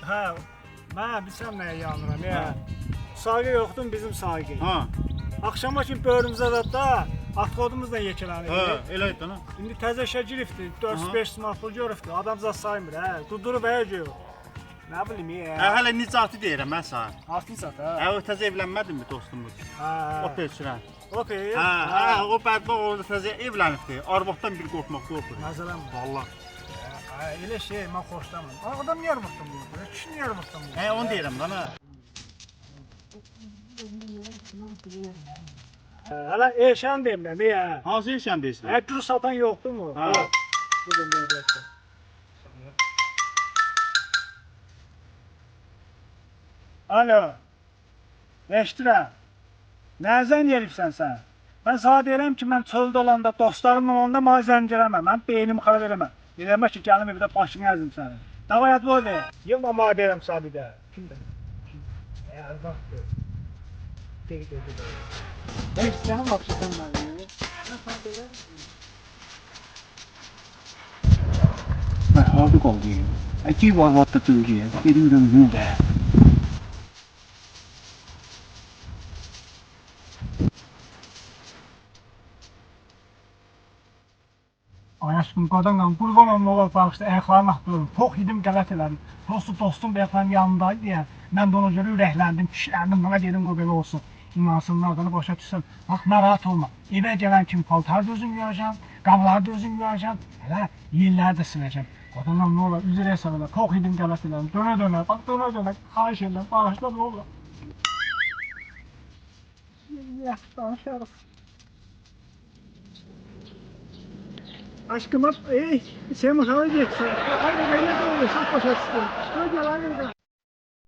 Ha, ben bilsem neye yanıram ya. Saygı yoktu bizim saygı. Ha. Akşama için böğrümüzə da atkodumuzla yekələnir. Ha, elə idi ana. İndi təzə işə giribdi, 400-500 manat pul görübdü. Adam zat saymır, hə. Dudurub gör. Nə bilim ya. Hələ Nicati deyirəm mən sənə. Altın sat, hə. O təzə evlənmədin mi dostumuz? Hə. O peçirən. Okey. Hə, o bədbax orada təzə evlənibdi. Arvaddan bir qorxmaq qorxur. Məsələn bu. Vallahi. Elə şey mən xoşlamıram. Adam niyə armaqdan deyir? Kişi niyə armaqdan deyir? Hə, onu deyirəm ana. Hələ eşən deyirəm ya. Hansı işən deyirsən? Hə, gül satan yoxdur mu? Ha. Bugün deyəcəksən. Alo. Eşdirəm. Nəzən yeribsən sən? Mən sana deyirəm ki, mən çöldə olanda, dostlarımla olanda mənə zəng eləmə. Mən beynimi xarab eləmə. Deyirəm ki, gəlim evdə başını əzim səni. Davay at böyle. Yılma mənə deyirəm sana bir də. Kimdə? Eğer baktı. Tek dedi. Ben istəyəm bakışdan mən. Nə sana deyirəm? Hva har du gått i? Ikke var varit att du ger. Det är du nu där. Ay aşkım qadınla qurban olma olar bağışda ayaqlarını atdırım. Çox yedim qələt elədim. Dostum bu ayaqların yanındaydı deyə. Mən də ona görə ürəkləndim, kişilərdim, bana dedim o belə olsun. İnansınlar adını başa düşsün. Bax narahat olma. Evə gələn kimi paltar da özüm yuyacağım, qabları da özüm yuyacağım. Hələ yerləri də siləcəm. Qadınla nə olar üzr hesab elə. Çox yedim qələt elədim. Dönə, bax dönə. Xahiş edirəm, bağışla nə olar. Yaxşı danışarıq. Aşkım, sen mutfağa geçsin. Haydi, ben de böyle, çok başa çıktım. Hadi, hadi.